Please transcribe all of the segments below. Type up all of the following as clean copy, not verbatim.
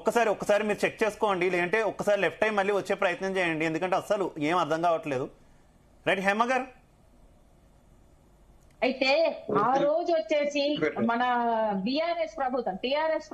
ఒక్కసారి మీరు చెక్ చేసుకోండి, లేదంటే ఒక్కసారి లెఫ్ట్ టైం మళ్ళీ వచ్చే ప్రయత్నం చేయండి, ఎందుకంటే అస్సలు ఏం అర్థం కావట్లేదు. రైట్ హేమ గారు. అయితే ఆ రోజు వచ్చేసి మన టిఆర్ఎస్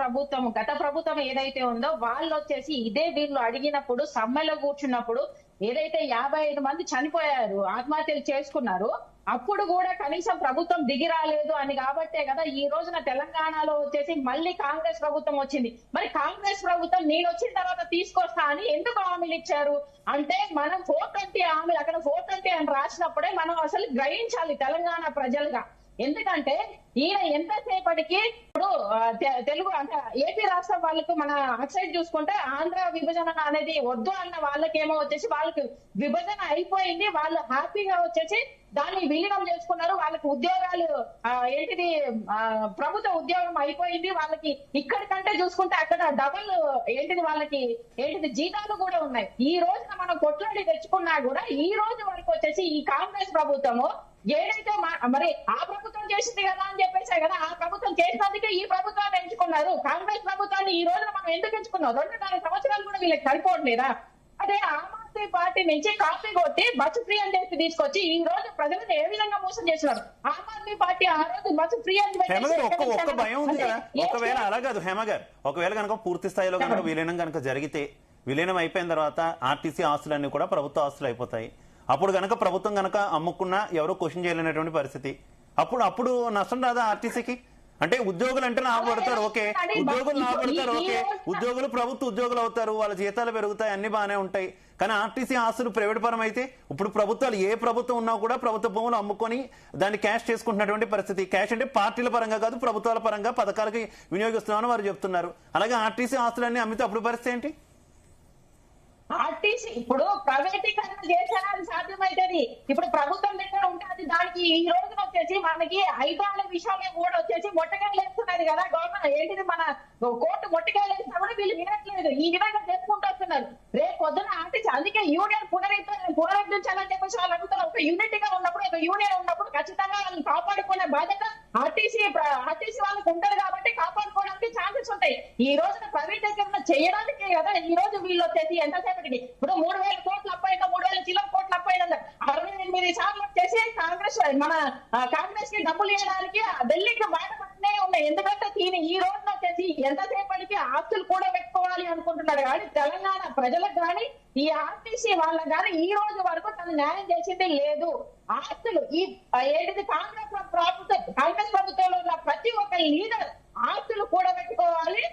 ప్రభుత్వం గత ప్రభుత్వం ఏదైతే ఉందో వాళ్ళు వచ్చేసి ఇదే వీళ్ళు అడిగినప్పుడు సమ్మెలో కూర్చున్నప్పుడు ఏదైతే 55 మంది చనిపోయారు, ఆత్మహత్యలు చేసుకున్నారు, అప్పుడు కూడా కనీసం ప్రభుత్వం దిగి రాలేదు అని కాబట్టే కదా ఈ రోజున తెలంగాణలో వచ్చేసి మళ్ళీ కాంగ్రెస్ ప్రభుత్వం వచ్చింది. మరి కాంగ్రెస్ ప్రభుత్వం నేను వచ్చిన తర్వాత తీసుకొస్తా అని ఎందుకు హామీలు ఇచ్చారు అంటే, మనం 420 హామీలు అక్కడ 420 అని రాసినప్పుడే మనం అసలు గ్రహించాలి తెలంగాణ ప్రజలుగా. ఎందుకంటే ఈయన ఎంతసేపటికి ఇప్పుడు తెలుగు అంటే ఏపీ రాష్ట్రం వాళ్ళకు మన అక్సైడ్ చూసుకుంటే ఆంధ్ర విభజన అనేది వద్దు అన్న వాళ్ళకేమో వచ్చేసి వాళ్ళకి విభజన అయిపోయింది, వాళ్ళు హ్యాపీగా వచ్చేసి దాన్ని విలీనం చేసుకున్నారు, వాళ్ళకి ఉద్యోగాలు ఏంటిది ప్రభుత్వ ఉద్యోగం అయిపోయింది, వాళ్ళకి ఇక్కడికంటే చూసుకుంటే అక్కడ డబుల్ ఏంటిది వాళ్ళకి ఏంటిది జీతాలు కూడా ఉన్నాయి. ఈ రోజున మనం కొట్లాడి తెచ్చుకున్నా కూడా ఈ రోజు వరకు వచ్చేసి ఈ కాంగ్రెస్ ప్రభుత్వము ఏదైతే మరి ఆ ప్రభుత్వం చేసింది కదా అని చెప్పేసే కదా ఆ ప్రభుత్వం చేసినందుకే ఈ ప్రభుత్వాన్ని ఎంచుకున్నారు. కాంగ్రెస్ ప్రభుత్వాన్ని ఈ రోజున మనం ఎందుకు ఎంచుకున్నాం? 2.5 సంవత్సరాలు కూడా వీళ్ళకి సరిపోవట్లేదా? అదే ఆమ్ ఆద్మీ పార్టీ నుంచి కాపీ కొట్టి బస్సు ఫ్రీ అని చెప్పి తీసుకొచ్చి ఈ రోజు ప్రజలను ఏ విధంగా మోసం చేస్తున్నారు. ఆమ్ ఆద్మీ పార్టీ ఆ రోజు బస్సు ఫ్రీ అని ఒక్క భయం ఉంది కదా, ఒకవేళ అలా కాదు హేమ గారు, ఒకవేళ కనుక పూర్తి స్థాయిలో కనుక విలీనం కనుక జరిగితే, విలీనం అయిపోయిన తర్వాత ఆర్టీసీ ఆస్తులన్నీ కూడా ప్రభుత్వ ఆస్తులు అయిపోతాయి. అప్పుడు గనక ప్రభుత్వం గనక అమ్ముకున్నా ఎవరో క్వశ్చన్ చేయలేనటువంటి పరిస్థితి. అప్పుడు నష్టం రాదా ఆర్టీసీకి? అంటే ఉద్యోగులు అంటే లాభపడతారు, ఓకే, ఉద్యోగులు లాభపడతారు, ఓకే, ఉద్యోగులు ప్రభుత్వ ఉద్యోగులు అవుతారు, వాళ్ళ జీతాలు పెరుగుతాయి, అన్ని బాగానే ఉంటాయి. కానీ ఆర్టీసీ ఆస్తులు ప్రైవేట్ పరం అయితే ఇప్పుడు ప్రభుత్వాలు ఏ ప్రభుత్వం ఉన్నా కూడా ప్రభుత్వ భూములు అమ్ముకొని దాన్ని క్యాష్ చేసుకుంటున్నటువంటి పరిస్థితి. క్యాష్ అంటే పార్టీల పరంగా కాదు, ప్రభుత్వాల పరంగా పథకాలకి వినియోగిస్తున్నామని వారు చెప్తున్నారు. అలాగే ఆర్టీసీ ఆస్తులన్నీ అమ్మితే అప్పుడు పరిస్థితి ఏంటి? ఆర్టీసీ ఇప్పుడు ప్రైవేటీకరణ చేసేది సాధ్యమైతుంది. ఇప్పుడు ప్రభుత్వం దగ్గర ఉంటుంది, దానికి ఈ రోజున వచ్చేసి మనకి 5 విషయాలు కూడా వచ్చేసి మొట్టకాయలు వేస్తున్నది కదా గవర్నమెంట్. ఏంటిది మన కోర్టు మొట్టకాయలు వేసినా కూడా వీళ్ళు వినట్లేదు, ఈ విధంగా చేసుకుంటూ వస్తున్నారు. రేపు పొద్దున ఆర్టీసీ అందుకే యూనియన్ పునరుద్ధరించాలని చెప్పేసి వాళ్ళు అడుగుతున్నారు. ఒక యూనిటీగా ఉన్నప్పుడు, ఒక యూనియన్ ఉన్నప్పుడు ఖచ్చితంగా వాళ్ళని కాపాడుకునే బాధ్యత ఆర్టీసీ వాళ్ళకి ఉంటారు కాబట్టి కాపాడుకోవడానికి ఛాన్సెస్ ఉంటాయి. ఈ రోజున ప్రైవేటీకరణ చేయడానికే కదా ఈ రోజు వీళ్ళు వచ్చేసి ఎంతసేపటికి ఇప్పుడు 3,000 కోట్లు అప్పైనా 3,000 చిల్లర కోట్లు అప్పైనా 68 సార్లు వచ్చేసి కాంగ్రెస్ కి డబ్బులు ఇవ్వడానికి ఢిల్లీకి బయటపడుతూనే ఉన్నాయి. ఎందుకంటే ఈ రోజున వచ్చేసి ఎంతసేపటికి ఆస్తులు కూడా పెట్టుకోవాలి అనుకుంటున్నాడు. కానీ తెలంగాణ ప్రజలకు కానీ ఈ ఆర్టీసీ వాళ్ళకి కానీ ఈ రోజు వరకు తను న్యాయం చేసింది లేదు. ఆస్తులు ఈ ఏంటిది కాంగ్రెస్ ప్రభుత్వంలో ఉన్న ప్రతి ఒక్క లీడర్ ఆస్తులు కూడా పెట్టుకోవాలి.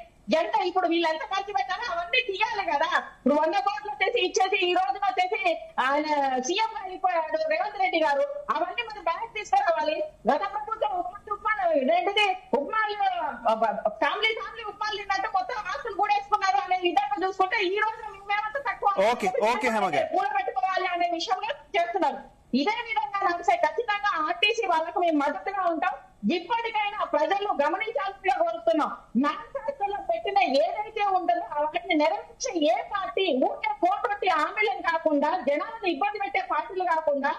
ఇప్పుడు వీళ్ళు ఎంత ఖర్చు పెట్టారో అవన్నీ తీయాలి కదా. ఇప్పుడు 100 కోట్లు వచ్చేసి ఇచ్చేసి ఈ రోజున వచ్చేసి ఆయన సీఎం అయిపోయాడు రేవంత్ రెడ్డి గారు, అవన్నీ మనం బ్యాంక్ తీసుకురావాలి. గత ప్రభుత్వం ఏంటిది ఉప్మాలు ఫ్యామిలీ ఉప్మాలు తిన్నట్టు మొత్తం ఆస్తులు కూడా వేసుకున్నారు అనే విధంగా చూసుకుంటే ఈ రోజు మేమంతా తక్కువ కూడా పెట్టుకోవాలి అనే విషయంలో చేస్తున్నారు. ఇదే విధంగా నడిచే ఖచ్చితంగా ఆర్టీసీ వాళ్ళకు మేము మద్దతుగా ఉంటాం. ఇప్పటికైనా ప్రజలు గమనించాల్సిందిగా కోరుతున్నాం. మేనిఫెస్టోలో పెట్టిన ఏదైతే ఉంటుందో వాటిని నెరవేర్చే ఏ పార్టీ ఊరికే 420 హామీలను కాకుండా జనాలను ఇబ్బంది పెట్టే పార్టీలు కాకుండా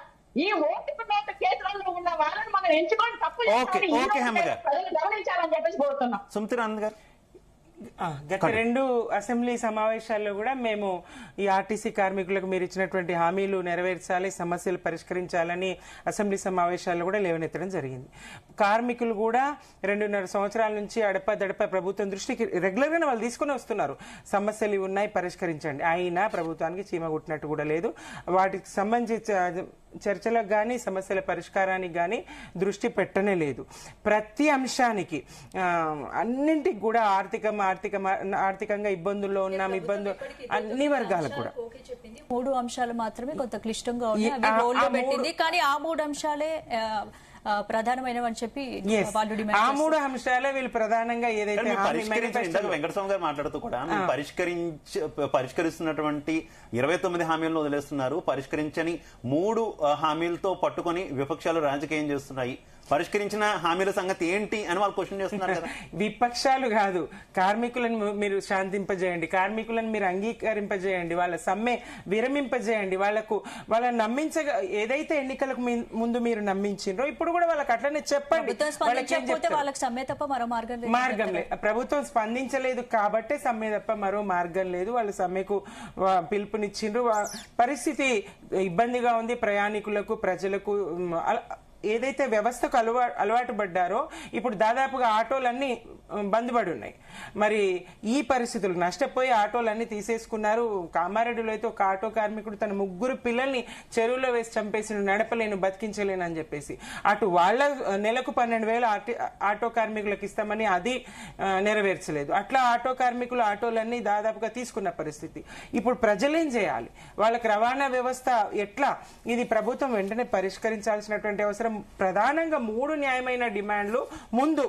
ఈ ఓటుకు నోటు కేసులలో ఉన్న వాళ్ళని మనం ఎంచుకొని తప్పు ప్రజలు గమనించాలని చెప్పేసి కోరుతున్నాం. సుమతిరానంద్ గారు, గత 2 అసెంబ్లీ సమావేశాల్లో కూడా మేము ఈ ఆర్టీసీ కార్మికులకు మీరు ఇచ్చినటువంటి హామీలు నెరవేర్చాలి, సమస్యలు పరిష్కరించాలని అసెంబ్లీ సమావేశాల్లో కూడా లేవనెత్తడం జరిగింది. కార్మికులు కూడా 2.5 సంవత్సరాల నుంచి అడపదడప ప్రభుత్వం దృష్టికి రెగ్యులర్ గా వాళ్ళు తీసుకుని వస్తున్నారు, సమస్యలు ఉన్నాయి పరిష్కరించండి, అయినా ప్రభుత్వానికి చీమ కుట్టినట్టు కూడా లేదు. వాటికి సంబంధించి చర్చలకు కానీ సమస్యల పరిష్కారానికి కానీ దృష్టి పెట్టనే లేదు. ప్రతి అంశానికి అన్నింటికి కూడా ఆర్థికంగా ఇబ్బందుల్లో ఉన్నాం, ఇబ్బందులు అన్ని వర్గాలకు కూడా 3 అంశాలు మాత్రమే కొంత క్లిష్టంగా ఉన్నాయి. కానీ ఆ 3 అంశాలే ప్రధానమైనవని చెప్పి వాళ్ళు డిమాండ్ ఆ 3 అంశాలే వీళ్ళు ప్రధానంగా ఏదైతే వెంకటస్వామి గారు మాట్లాడుతూ కూడా పరిష్కరిస్తున్నటువంటి 29 హామీలను వదిలేస్తున్నారు, పరిష్కరించని 3 హామీలతో పట్టుకొని విపక్షాలు రాజకీయం చేస్తున్నాయి. పరిష్కరించిన హామీల సంగతి ఏంటి అని వాళ్ళు క్వశ్చన్ చేస్తున్నారు కదా. విపక్షాలు కాదు, కార్మికులను మీరు శాంతింపజేయండి, కార్మికులను మీరు అంగీకరింపజేయండి, వాళ్ళ సమ్మె విరమింపజేయండి, వాళ్ళని ఏదైతే ఎన్నికలకు ముందు మీరు నమ్మించిండ్రో ఇప్పుడు కూడా వాళ్ళకి అట్లనే చెప్పండి. వాళ్ళకి సమ్మె తప్ప మరో మార్గం లేదు. ప్రభుత్వం స్పందించలేదు కాబట్టే సమ్మె తప్ప మరో మార్గం లేదు. వాళ్ళు సమ్మెకు పిలుపునిచ్చిండ్రు. పరిస్థితి ఇబ్బందిగా ఉంది ప్రయాణికులకు, ప్రజలకు. ఏదైతే వ్యవస్థకు అలవాటు పడ్డారో ఇప్పుడు దాదాపుగా ఆటోలన్నీ బంద్పడి ఉన్నాయి. మరి ఈ పరిస్థితులు నష్టపోయి ఆటోలన్నీ తీసేసుకున్నారు. కామారెడ్డిలో అయితే ఒక ఆటో కార్మికుడు తన 3 పిల్లల్ని చెరువులో వేసి చంపేసి నడపలేను, బతికించలేను అని చెప్పేసి అటు వాళ్ళ నెలకు 12,000 ఆటో కార్మికులకు ఇస్తామని అది నెరవేర్చలేదు. అట్లా ఆటో కార్మికులు ఆటోలన్నీ దాదాపుగా తీసుకున్న పరిస్థితి. ఇప్పుడు ప్రజలేం చేయాలి? వాళ్ళకి రవాణా వ్యవస్థ ఎట్లా? ఇది ప్రభుత్వం వెంటనే పరిష్కరించాల్సినటువంటి అవసరం. ప్రధానంగా 3 న్యాయమైన డిమాండ్లు ముందు,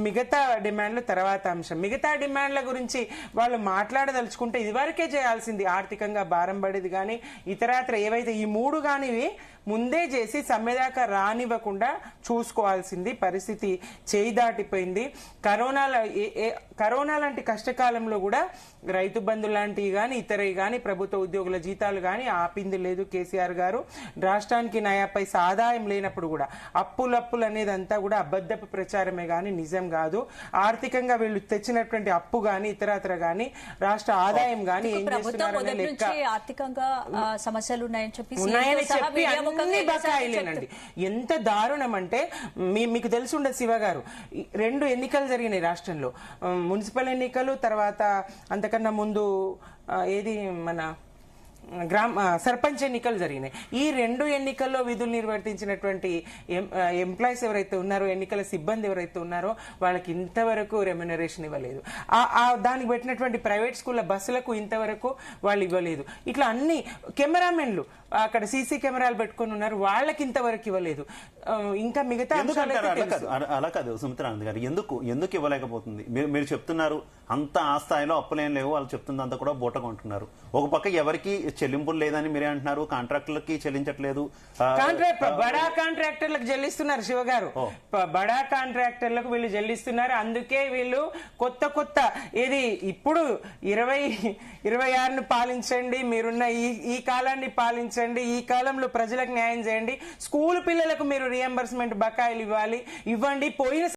మిగతా డిమాండ్లు తర్వాత అంశం. మిగతా డిమాండ్ల గురించి వాళ్ళు మాట్లాడదలుచుకుంటే ఇదివరకే చేయాల్సింది. ఆర్థికంగా భారం పడేది కానీ ఇతరత్ర ఏవైతే ఈ 3 కానివి ముందే చేసి సమ్మెదాకా రానివ్వకుండా చూసుకోవాల్సింది. పరిస్థితి చేయి దాటిపోయింది. కరోనా లాంటి కష్టకాలంలో కూడా రైతు బంధు లాంటివి కానీ ఇతరవి కానీ ప్రభుత్వ ఉద్యోగుల జీతాలు కానీ ఆపింది లేదు కేసీఆర్ గారు. రాష్ట్రానికి నయా పైసా ఆదాయం లేనప్పుడు కూడా అప్పులు అనేది అంతా కూడా అబద్ధపు ప్రచారమే కానీ నిజం కాదు. ఆర్థికంగా వీళ్ళు తెచ్చినటువంటి అప్పు గాని ఇతరత్ర గాని రాష్ట్ర ఆదాయం గాని ఏం చేస్తున్నారనే లెక్క. ఆర్థికంగా సమస్యలు ఉన్నాయని చెప్పి అన్ని బకాయిలేనండి. ఎంత దారుణం అంటే మీకు తెలిసి ఉండదు శివ గారు, 2 ఎన్నికలు జరిగినాయి రాష్ట్రంలో. మున్సిపల్ ఎన్నికలు, తర్వాత అంతకన్నా ముందు ఏది మన సర్పంచ్ ఎన్నికలు జరిగినాయి. ఈ 2 ఎన్నికల్లో విధులు నిర్వర్తించినటువంటి ఎంప్లాయీస్ ఎవరైతే ఉన్నారో, ఎన్నికల సిబ్బంది ఎవరైతే ఉన్నారో వాళ్ళకి ఇంతవరకు రెమ్యునరేషన్ ఇవ్వలేదు. దానికి పెట్టినటువంటి ప్రైవేట్ స్కూళ్ళ బస్సులకు ఇంతవరకు వాళ్ళు ఇవ్వలేదు. ఇట్లా అన్ని కెమెరామెన్లు అక్కడ సీసీ కెమెరాలు పెట్టుకుని ఉన్నారు, వాళ్ళకి ఇంతవరకు ఇవ్వలేదు. ఇంకా మిగతా అలా కాదు సుమిత్రానంద్ గారు, ఎందుకు ఇవ్వలేకపోతుంది? మీరు చెప్తున్నారు అంత ఆ స్థాయిలో అప్పులేం లేవు, వాళ్ళు చెప్తున్నంత కూడా బూటగా ఉంటున్నారు. ఒక పక్క ఎవరికి చెల్లింపులు లేదని మీరే అంటున్నారు, కాంట్రాక్టర్లకి చెల్లించట్లేదు. బడా కాంట్రాక్టర్లకు చెల్లిస్తున్నారు శివ గారు, బడా కాంట్రాక్టర్లకు వీళ్ళు చెల్లిస్తున్నారు. అందుకే వీళ్ళు కొత్త ఏది ఇప్పుడు 2026ను పాలించండి, మీరున్న ఈ కాలాన్ని పాలించండి, ఈ కాలంలో ప్రజలకు న్యాయం చేయండి, స్కూల్ పిల్లలకు మీరు రియంబర్స్మెంట్ బకాయిలు ఇవ్వండి. పోయిన